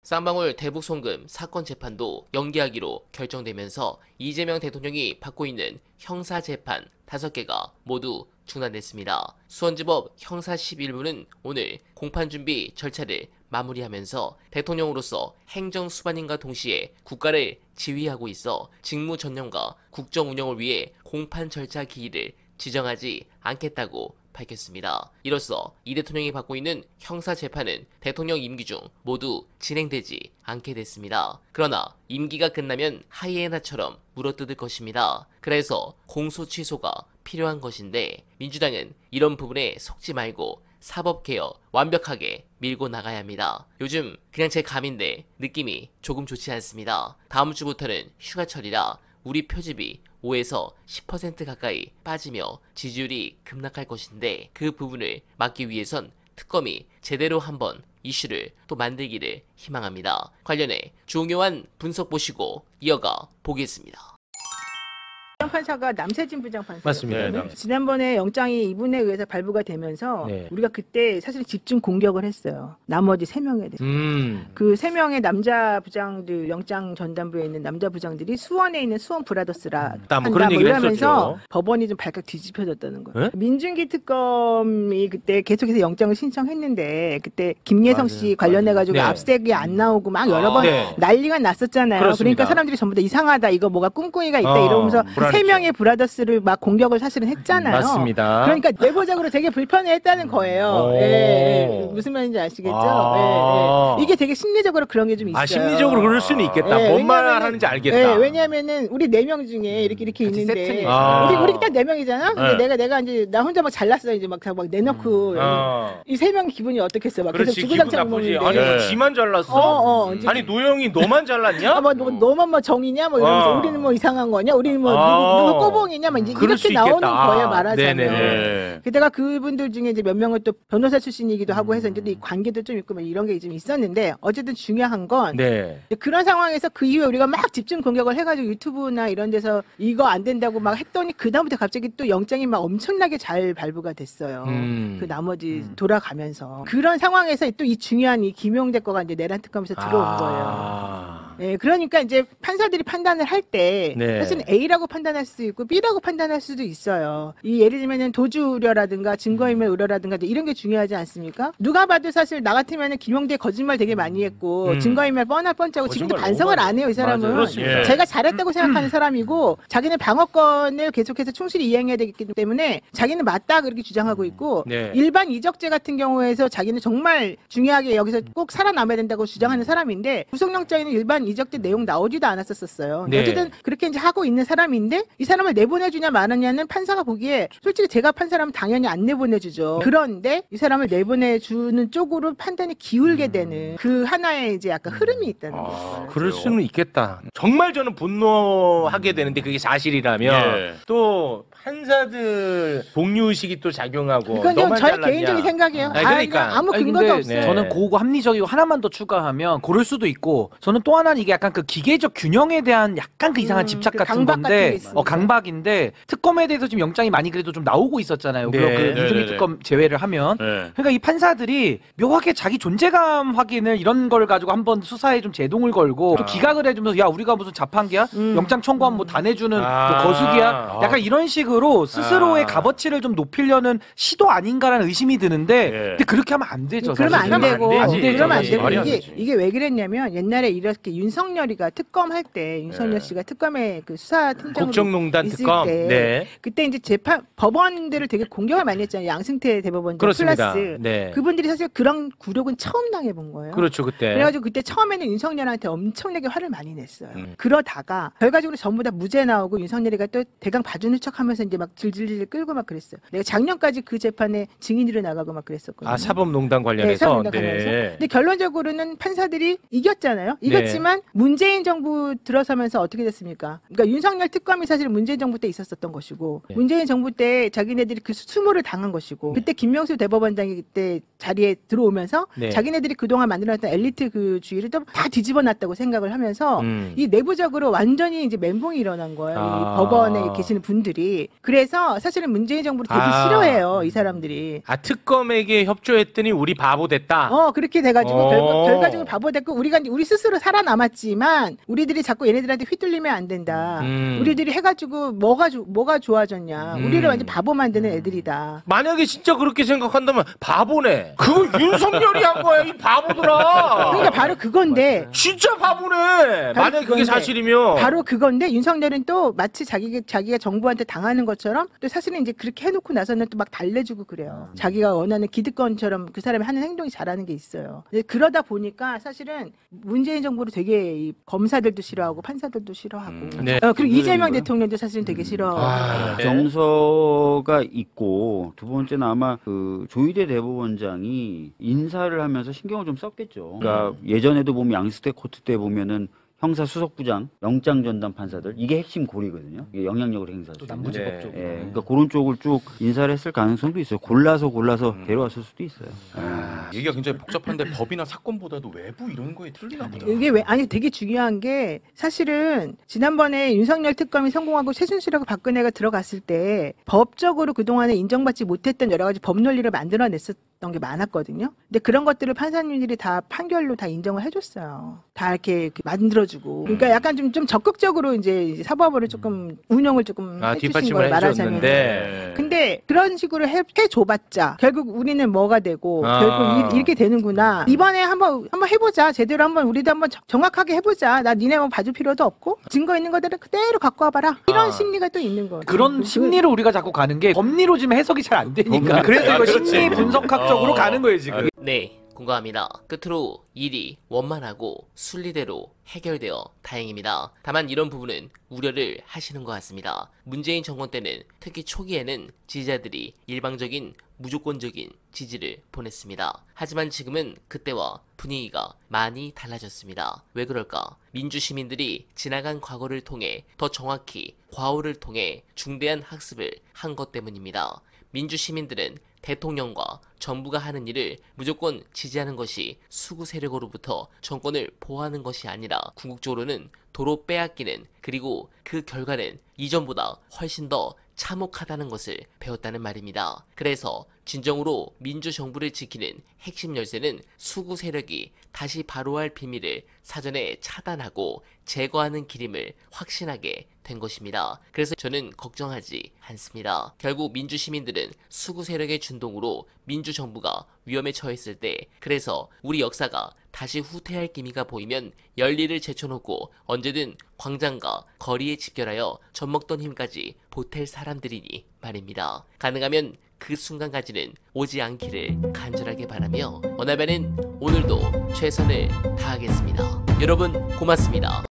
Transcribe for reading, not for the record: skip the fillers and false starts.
쌍방울 대북송금 사건 재판도 연기하기로 결정되면서 이재명 대통령이 받고 있는 형사재판 5개가 모두 중단됐습니다. 수원지법 형사 11부는 오늘 공판준비 절차를 마무리하면서 대통령으로서 행정수반인과 동시에 국가를 지휘하고 있어 직무 전념과 국정 운영을 위해 공판 절차 기일을 지정하지 않겠다고 밝혔습니다. 이로써 이 대통령이 받고 있는 형사재판은 대통령 임기 중 모두 진행되지 않게 됐습니다. 그러나 임기가 끝나면 하이에나처럼 물어뜯을 것입니다. 그래서 공소 취소가 필요한 것인데 민주당은 이런 부분에 속지 말고 사법개혁 완벽하게 밀고 나가야 합니다. 요즘 그냥 제 감인데 느낌이 조금 좋지 않습니다. 다음 주부터는 휴가철이라 우리 표집이 5에서 10% 가까이 빠지며 지지율이 급락할 것인데 그 부분을 막기 위해선 특검이 제대로 한번 이슈를 또 만들기를 희망합니다. 관련해 중요한 분석 보시고 이어가 보겠습니다. 판사가 남세진 부장판사 맞습니다. 네, 지난번에 영장이 이분에 의해서 발부가 되면서 네. 우리가 그때 사실 집중 공격을 했어요. 나머지 3명에 대해서. 그 3명의 남자 부장들, 영장 전담부에 있는 남자 부장들이 수원에 있는 수원 브라더스라 한다 그런 얘기를 이러면서 했었죠. 법원이 좀 발칵 뒤집혀졌다는 거예요. 네? 민준기 특검이 그때 계속해서 영장을 신청했는데 그때 김예성 씨 관련해가지고 네. 압수수색이 안 나오고 막 여러 번 네. 난리가 났었잖아요. 그렇습니다. 그러니까 사람들이 전부 다 이상하다. 이거 뭐가 꿍꿍이가 있다 이러면서 불안했죠. 3명의 브라더스를 막 공격을 사실은 했잖아요. 맞습니다. 그러니까 내부적으로 되게 불편해했다는 거예요. 무슨 말인지 아시겠죠? 이게 되게 심리적으로 그런 게 좀 있어요. 심리적으로 그럴 수는 있겠다. 뭔 말 하는지 알겠다. 왜냐하면은 우리 4명 중에 이렇게 있는데 우리 딱 4명이잖아. 근데 내가 이제 나 혼자 막 잘났어 이제 막 내놓고 이 3명 기분이 어떻겠어? 막 계속 주구장창 먹는데. 아니 지만 잘났어? 아니 노영이 너만 잘났냐? 너만 뭐 정이냐? 뭐 이러면서 우리는 뭐 이상한 거냐? 우리는 뭐 누구 꼬봉이냐? 막 이렇게 나오는 거예요 말하자면. 게다가 그분들 중에 이제 몇 명은 또 변호사 출신이기도 하고 해서 이제 이 관계도 좀 있고 뭐 이런 게 좀 있었는데 어쨌든 중요한 건 그런 상황에서 그 이후에 우리가 막 집중 공격을 해가지고 유튜브나 이런 데서 이거 안 된다고 막 했더니 그 다음부터 갑자기 또 영장이 막 엄청나게 잘 발부가 됐어요. 그 나머지 돌아가면서 그런 상황에서 또 이 중요한 이 김용대 거가 이제 내란 특검에서 들어온 거예요. 네, 그러니까 이제 판사들이 판단을 할 때 사실은 A라고 판단할 수 있고 B라고 판단할 수도 있어요. 이 예를 들면은 도주 우려라든가 증거인멸 우려라든가 이런 게 중요하지 않습니까? 누가 봐도 사실 나 같으면은 김용대 거짓말 되게 많이 했고 증거인멸 뻔할 뻔짜고 지금도 반성을 안 해요 이 사람은. 제가 잘했다고 생각하는 사람이고 자기는 방어권을 계속해서 충실히 이행해야 되기 때문에 자기는 맞다 그렇게 주장하고 있고 일반 이적죄 같은 경우에서 자기는 정말 중요하게 여기서 꼭 살아남아야 된다고 주장하는 사람인데 구속영장에는 일반 이적죄 내용 나오지도 않았었어요. 어쨌든 그렇게 이제 하고 있는 사람인데 이 사람을 내보내주냐 마느냐는 판사가 보기에 솔직히 제가 판사라면 당연히 안 내보내주죠. 그런데 이 사람을 내보내주는 쪽으로 판단이 기울게 되는 그 하나의 이제 약간 흐름이 있다는 거죠. 그럴 수는 있겠다. 정말 저는 분노하게 되는데 그게 사실이라면 또 판사들 복류의식이 또 작용하고 그건 너만 저의 잘났냐. 개인적인 생각이에요. 그러니까 아무 근거도 없어요. 저는 그거 합리적이고 하나만 더 추가하면 그럴 수도 있고 저는 또 하나는 이게 약간 그 기계적 균형에 대한 약간 그 이상한 집착 그 같은 강박 건데 같은 게 강박인데 특검에 대해서 지금 영장이 많이 그래도 좀 나오고 있었잖아요. 그 민중기 특검 제외를 하면 그러니까 이 판사들이 묘하게 자기 존재감 확인을 이런 걸 가지고 한번 수사에 좀 제동을 걸고 또 기각을 해주면서 야 우리가 무슨 자판기야? 영장 청구하면 뭐 다 내주는 뭐 거수기야? 약간 이런 식으로 스스로의 값어치를 좀 높이려는 시도 아닌가라는 의심이 드는데 근데 그렇게 하면 안 되죠. 그러면 안 되고 그러면 안 되고 말이 이게 왜 그랬냐면 옛날에 이렇게 윤석열이가 특검할 때 윤석열 씨가 특검에 그 수사팀장으로 국정농단 있을 특검 때 그때 이제 재판 법원들을 되게 공격을 많이 했잖아요. 양승태 대법원장 그렇습니다. 플러스 그분들이 사실 그런 굴욕은 처음 당해본 거예요. 그렇죠 그때. 그래가지고 그때 처음에는 윤석열한테 엄청나게 화를 많이 냈어요. 그러다가 결과적으로 전부 다 무죄 나오고 윤석열이가 또 대강 봐주는 척하면서 이제 막 질질질 끌고 막 그랬어요. 내가 작년까지 그 재판에 증인으로 나가고 막 그랬었거든요. 사법농단 관련해서. 사법농단 관련해서. 근데 결론적으로는 판사들이 이겼잖아요. 이겼지만 그러면 문재인 정부 들어서면서 어떻게 됐습니까? 그러니까 윤석열 특검이 사실 문재인 정부 때 있었던 것이고 네. 문재인 정부 때 자기네들이 그 수모를 당한 것이고 그때 김명수 대법원장이 그때 자리에 들어오면서 네. 자기네들이 그동안 만들어놨던 엘리트 그 주의를 또 다 뒤집어놨다고 생각을 하면서 이 내부적으로 완전히 이제 멘붕이 일어난 거예요. 이 법원에 계시는 분들이. 그래서 사실은 문재인 정부를 되게 싫어해요. 이 사람들이. 특검에게 협조했더니 우리 바보 됐다. 그렇게 돼가지고 결과적으로 바보 됐고 우리 스스로 살아남았지만 우리들이 자꾸 얘네들한테 휘둘리면 안 된다. 우리들이 해가지고 뭐가 좋아졌냐. 우리를 완전 바보 만드는 애들이다. 만약에 진짜 그렇게 생각한다면 바보네. 그거 윤석열이 한 거야, 이 바보들아. 그러니까 바로 그건데. 진짜 바보네. 만약에 그게 사실이면. 바로 그건데 윤석열은 또 마치 자기가 정부한테 당하는 것처럼 또 사실은 이제 그렇게 해놓고 나서는 또 막 달래주고 그래요. 자기가 원하는 기득권처럼 그 사람이 하는 행동이 잘하는 게 있어요. 그러다 보니까 사실은 문재인 정부를 되게 이 검사들도 싫어하고 판사들도 싫어하고 네. 그리고 이재명 대통령도 사실은 되게 싫어하고 정서가 있고 두 번째는 아마 그 조희대 대법원장이 인사를 하면서 신경을 좀 썼겠죠. 그러니까 예전에도 보면 양승태 코트 때 보면은 형사 수석부장, 영장 전담 판사들 이게 핵심 고리거든요. 이게 영향력을 행사할 수 있는. 남부지법 쪽. 그러니까 그런 쪽을 쭉 인사를 했을 가능성도 있어요. 골라서 데려왔을 수도 있어요. 얘기가 굉장히 복잡한데 법이나 사건보다도 외부 이런 거에 틀리나 보다. 이게 되게 중요한 게 사실은 지난번에 윤석열 특검이 성공하고 최순실하고 박근혜가 들어갔을 때 법적으로 그동안에 인정받지 못했던 여러 가지 법 논리를 만들어냈었던 게 많았거든요. 근데 그런 것들을 판사님들이 다 판결로 다 인정을 해줬어요. 다 이렇게 만들어주고. 그러니까 약간 좀 적극적으로 이제 사법부를 조금 운영을 조금 해주신 걸 말하자면. 근데 그런 식으로 해줘봤자 결국 우리는 뭐가 되고 결국 이렇게 되는구나. 이번에 한번 해보자. 제대로 우리도 한번 정확하게 해보자. 나 니네 뭐 봐줄 필요도 없고 증거 있는 거대로 그대로 갖고 와봐라. 이런 심리가 또 있는 거예요. 그런 심리로 우리가 자꾸 가는 게 법리로 지금 해석이 잘 안 되니까. 그래서 이거 심리 분석학적으로 가는 거예요 지금. 네, 공감합니다. 끝으로 일이 원만하고 순리대로 해결되어 다행입니다. 다만 이런 부분은 우려를 하시는 것 같습니다. 문재인 정권 때는 특히 초기에는 지지자들이 일방적인 무조건적인 지지를 보냈습니다. 하지만 지금은 그때와 분위기가 많이 달라졌습니다. 왜 그럴까? 민주시민들이 지나간 과거를 통해 더 정확히 과오를 통해 중대한 학습을 한 것 때문입니다. 민주시민들은 대통령과 정부가 하는 일을 무조건 지지하는 것이 수구 세력으로부터 정권을 보호하는 것이 아니라 궁극적으로는 도로 빼앗기는 그리고 그 결과는 이전보다 훨씬 더 참혹하다는 것을 배웠다는 말입니다. 그래서 진정으로 민주정부를 지키는 핵심 열쇠는 수구 세력이 다시 바로할 비밀을 사전에 차단하고 제거하는 길임을 확신하게 된 것입니다. 그래서 저는 걱정하지 않습니다. 결국 민주시민들은 수구 세력의 준동으로 민주정부가 위험에 처했을 때 그래서 우리 역사가 다시 후퇴할 기미가 보이면 열리를 제쳐놓고 언제든 광장과 거리에 집결하여 젖먹던 힘까지 보탤 사람들이니 말입니다. 가능하면 그 순간까지는 오지 않기를 간절하게 바라며 원하면은 오늘도 최선을 다하겠습니다. 여러분 고맙습니다.